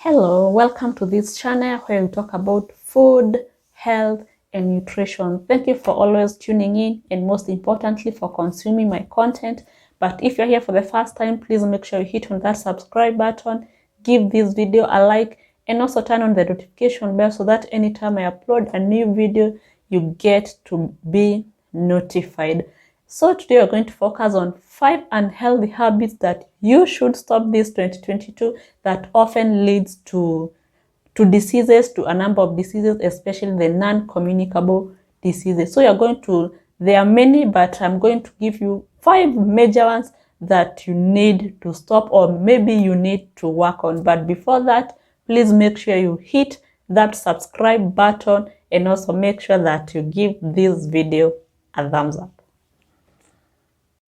Hello, welcome to this channel where we talk about food, health, and nutrition. Thank you for always tuning in and most importantly for consuming my content. But if you're here for the first time, please make sure you hit on that subscribe button, give this video a like, and also turn on the notification bell so that anytime I upload a new video, you get to be notified. So today we're going to focus on 5 unhealthy habits that you should stop this 2022 that often leads to diseases, to a number of diseases, especially the non-communicable diseases. So there are many, but I'm going to give you 5 major ones that you need to stop or maybe you need to work on. But before that, please make sure you hit that subscribe button and also make sure that you give this video a thumbs up.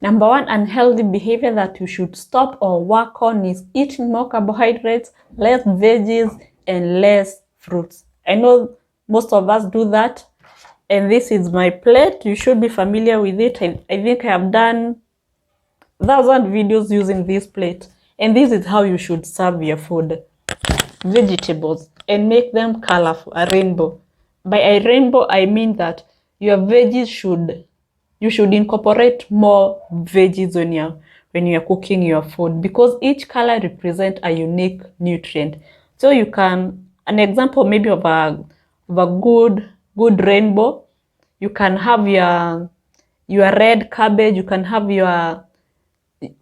Number 1 unhealthy behavior that you should stop or work on is eating more carbohydrates, less veggies, and less fruits. I know most of us do that, and this is my plate. You should be familiar with it. And I think I have done 1,000 videos using this plate, and this is how you should serve your food. Vegetables, and make them colorful, a rainbow. By a rainbow, I mean that your veggies you should incorporate more veggies when you're cooking your food, because each color represents a unique nutrient. So you can, an example maybe of a good rainbow, you can have your red cabbage, you can have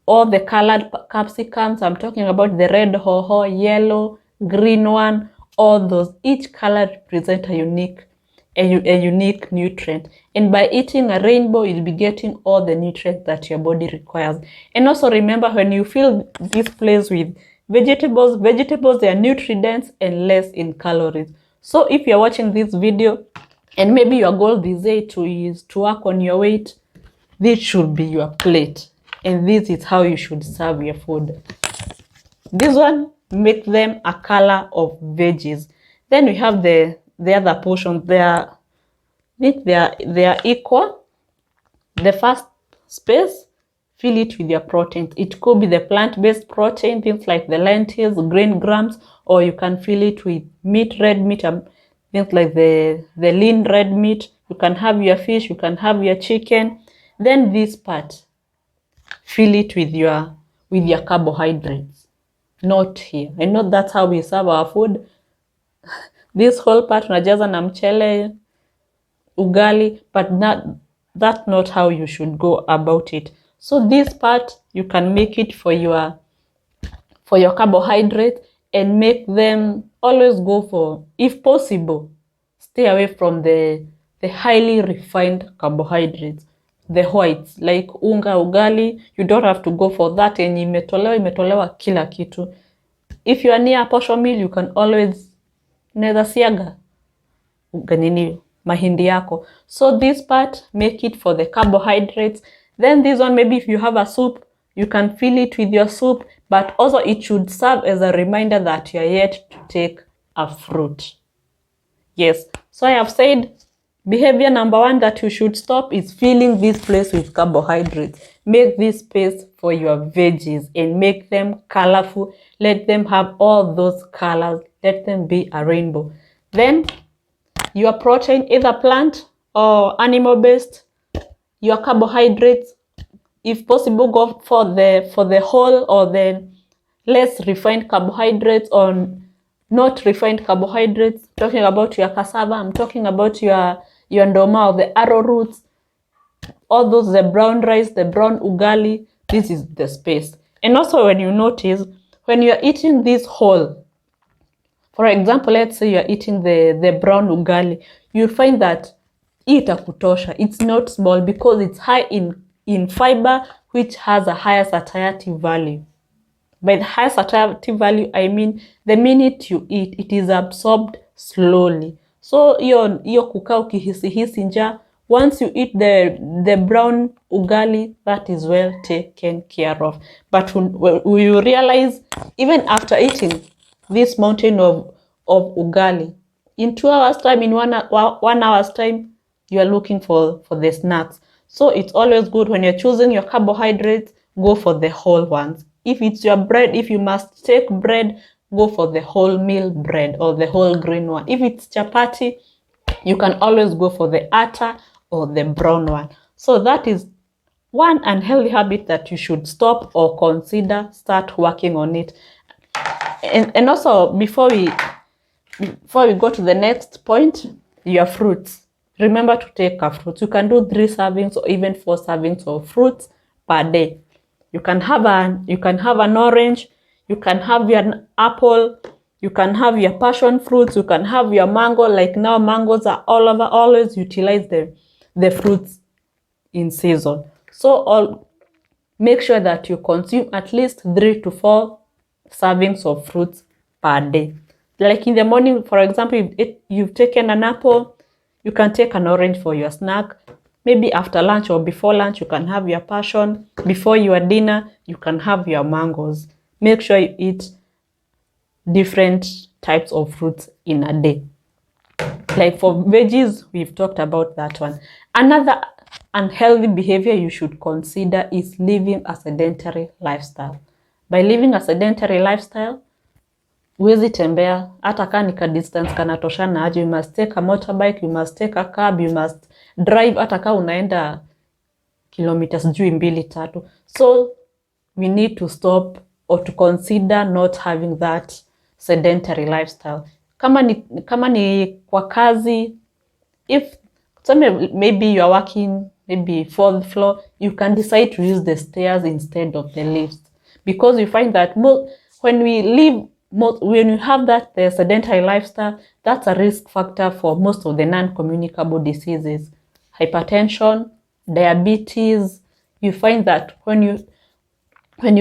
all the colored capsicums. I'm talking about the red hoho, yellow, green one, all those. Each color represents a unique nutrient, and by eating a rainbow you'll be getting all the nutrients that your body requires. And also remember, when you fill this place with vegetables, they are nutrient-dense and less in calories. So if you're watching this video and maybe your goal this day is to work on your weight, this should be your plate, and this is how you should serve your food. This one, make them a color of veggies. Then we have the other portions. They are equal. The first space, fill it with your protein. It could be the plant-based protein, things like the lentils, green grams, or you can fill it with meat, red meat, things like the lean red meat. You can have your fish, you can have your chicken. Then this part, fill it with your carbohydrates. Not here. I know that's how we serve our food. This whole part unajaza na mchele, ugali, but that's not how you should go about it. So this part, you can make it for your carbohydrates, and make them always go for, if possible, stay away from the highly refined carbohydrates, the whites like unga, ugali. You don't have to go for that, and imetolewa kila kitu. If you are near a posho meal, you can always neza siaga mahindi yako. So this part, make it for the carbohydrates. Then this one, maybe if you have a soup, you can fill it with your soup, but also it should serve as a reminder that you are yet to take a fruit. Yes, so I have said behavior number 1 that you should stop is filling this place with carbohydrates. Make this space for your veggies and make them colorful. Let them have all those colors. Let them be a rainbow. Then your protein, either plant or animal-based. Your carbohydrates, if possible, go for the whole or the less refined carbohydrates, or not refined carbohydrates. Talking about your cassava, I'm talking about your ndoma or the arrowroots, all those, the brown rice, the brown ugali. This is the space. And also, when you notice, when you're eating this whole, for example, let's say you're eating the brown ugali, you'll find that itakutosha. It's not small because it's high in fiber, which has a higher satiety value. By the high satiety value, I mean the minute you eat, it is absorbed slowly. So iyo kukaa ukihisi njaa, once you eat the brown ugali, that is well taken care of. But when you realize, even after eating this mountain of ugali, in 2 hours time, in 1 hour's time, you are looking for the snacks. So it's always good when you're choosing your carbohydrates, go for the whole ones. If it's your bread, if you must take bread, go for the wholemeal bread or the whole grain one. If it's chapati, you can always go for the atta or the brown one. So that is one unhealthy habit that you should stop or consider start working on it. And also, before we go to the next point, your fruits. Remember to take a fruit. You can do 3 servings or even 4 servings of fruits per day. You can have an orange, you can have your apple, you can have your passion fruits, you can have your mango. Like now, mangoes are all over. Always utilize the fruits in season. So make sure that you consume at least 3 to 4 servings of fruits per day. Like in the morning, for example, if you've taken an apple, you can take an orange for your snack. Maybe after lunch or before lunch, you can have your passion. Before your dinner, you can have your mangoes. Make sure you eat different types of fruits in a day. Like for veggies, we've talked about that one. Another unhealthy behavior you should consider is living a sedentary lifestyle. By living a sedentary lifestyle, huwezi tembea hata kama ni ka distance kanatoshana aje. You must take a motorbike, you must take a cab, you must drive hata kama unaenda kilometers 2-3. So we need to stop or to consider not having that sedentary lifestyle. Kama ni kwa kazi, if maybe you are working maybe 4th floor, you can decide to use the stairs instead of the lifts, because you find that when you have that the sedentary lifestyle, that's a risk factor for most of the non-communicable diseases, hypertension, diabetes. You find that when you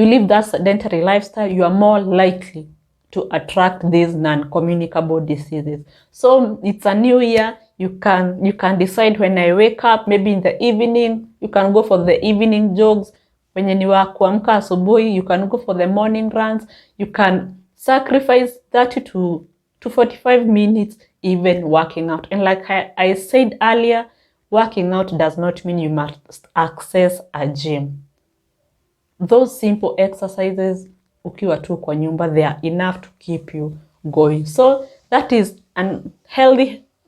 live that sedentary lifestyle, you are more likely to attract these non-communicable diseases. So it's a new year. You can decide, when I wake up, maybe in the evening, you can go for the evening jogs. When you are kuamka asubuhi, you can go for the morning runs. You can sacrifice 30 to 45 minutes even working out. And like I said earlier, working out does not mean you must access a gym. Those simple exercises, ukiwa tu kwa nyumba, they are enough to keep you going. So that is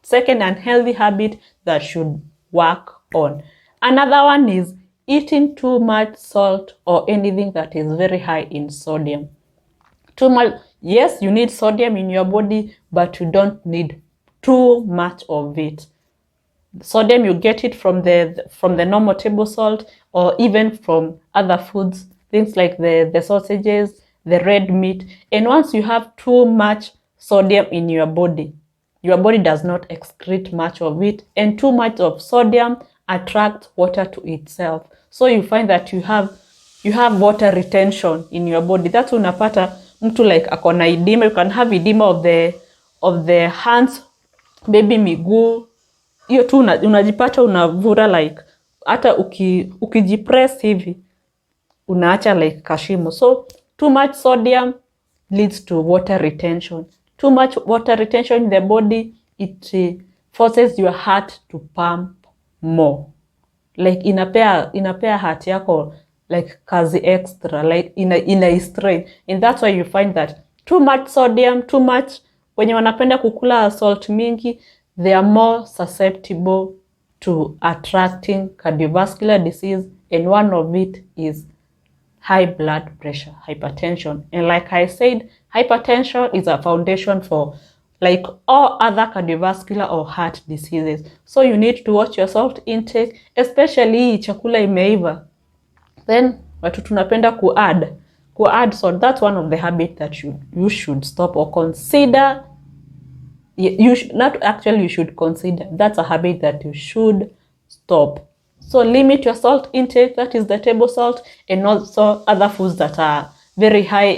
second unhealthy habit that should work on. Another one is eating too much salt or anything that is very high in sodium. Too much, yes, you need sodium in your body, but you don't need too much of it. Sodium, you get it from the normal table salt, or even from other foods, things like the sausages, the red meat. And once you have too much sodium in your body does not excrete much of it, and too much of sodium attracts water to itself. So you find that you have water retention in your body. That's unapata mtu like akona edema. You can have edema of the hands, maybe miguu. Hiyo tu unajipata unavura like hata ukijipress hivi unaacha like kashimo. So too much sodium leads to water retention. Too much water retention in the body, it forces your heart to pump more. Like inapea heart yako like kazi extra, like ina strain. And that's why you find that too much sodium, too much, wenye wanapenda kukula salt mingi, they are more susceptible to attracting cardiovascular disease, and one of it is high blood pressure, hypertension. And like I said, hypertension is a foundation for like all other cardiovascular or heart diseases. So you need to watch your salt intake, especially chakula imeiva. Then watu tunapenda kuadd salt. That's one of the habits that you should stop or consider. You should consider. That's a habit that you should stop. So limit your salt intake, that is the table salt, and also other foods that are very high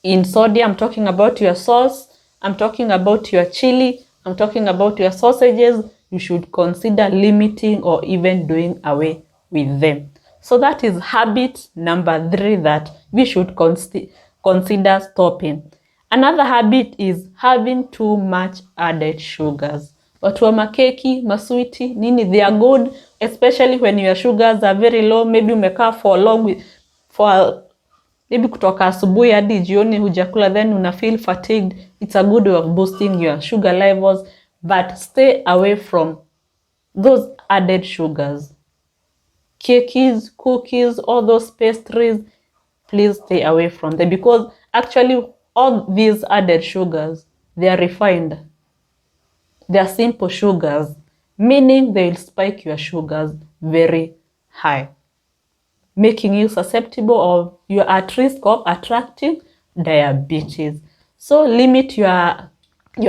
in sodium. I'm talking about your sauce, I'm talking about your chili, I'm talking about your sausages. You should consider limiting or even doing away with them. So that is habit number 3 that we should consider stopping. Another habit is having too much added sugars. Watu wa makeki, maswiti, nini, they are good, especially when your sugars are very low. Maybe umekaa for maybe kutoka asubuhi hadi jioni hujakula, then una feel fatigued, it's a good way of boosting your sugar levels, but stay away from those added sugars. Cakes, cookies, all those pastries, please stay away from them, because actually all these added sugars, they are refined. They are simple sugars, meaning they will spike your sugars very high, making you susceptible or you're at risk of attracting diabetes. So limit your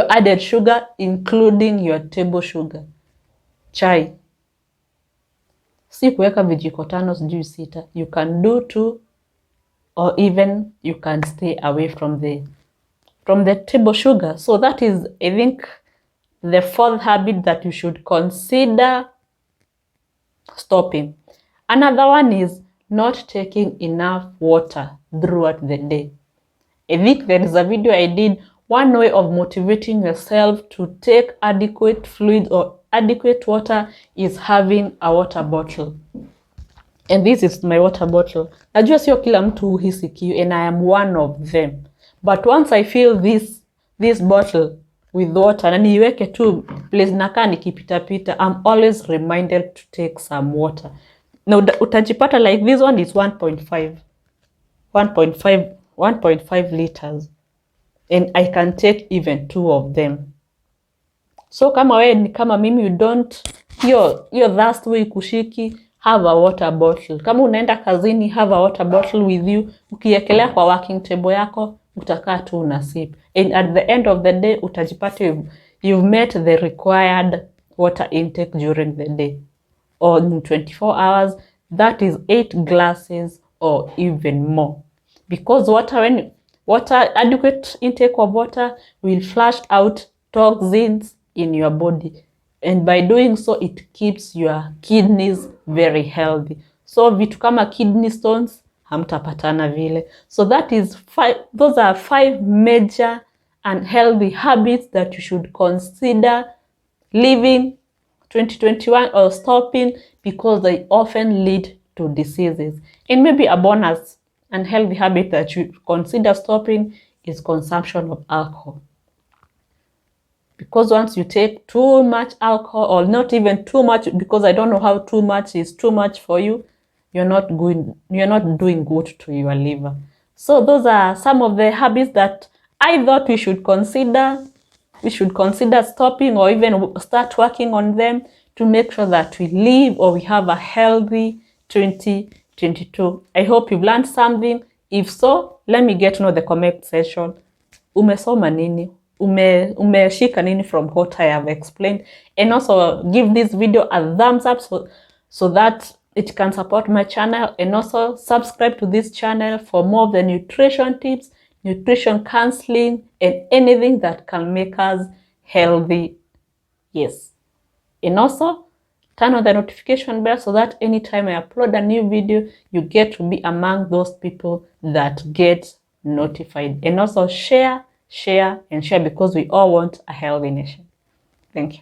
added sugar, including your table sugar. Chai, si kuweka vijiko 5 sijui 6. You can do 2, or even you can stay away from the table sugar. So that is, I think, the 4th habit that you should consider stopping. Another one is not taking enough water throughout the day. I think there is a video I did, one way of motivating yourself to take adequate fluid or adequate water is having a water bottle. And this is my water bottle. Najua sio kila mtu huhisi kiu, and I am one of them. But once I fill this bottle with water, na niweke tu place nakaa nikipita-pita, I'm always reminded to take some water. Now utajipata like this one is 1.5 liters. And I can take even 2 of them. So kama wewe ni kama mimi, you don't, hiyo thirst week kushiki, have a water bottle. Kama unaenda kazini, have a water bottle with you. Ukiekelea kwa working table yako, utakaa tu una sip. And at the end of the day, utajipata you've met the required water intake during the day. Or in 24 hours, that is 8 glasses or even more. Because adequate intake of water will flush out toxins in your body, and by doing so it keeps your kidneys very healthy. So vitu kama kidney stones hamtapatana vile. So that is 5, those are 5 major unhealthy habits that you should consider living 2021 or stopping, because they often lead to diseases. And maybe a bonus unhealthy habit that you consider stopping is consumption of alcohol. Because once you take too much alcohol, or not even too much, because I don't know how too much is too much for you, you're not doing good to your liver. So those are some of the habits that I thought we should consider stopping, or even start working on them to make sure that we live, or we have a healthy 2022. I hope you've learned something. If so, let me get to know the comment section. Umesoma nini? Umeshika nini from what I have explained? And also give this video a thumbs up so that it can support my channel, and also subscribe to this channel for more of the nutrition tips, nutrition counseling, and anything that can make us healthy. Yes. And also turn on the notification bell so that anytime I upload a new video, you get to be among those people that get notified. And also share, and share, because we all want a healthy nation. Thank you.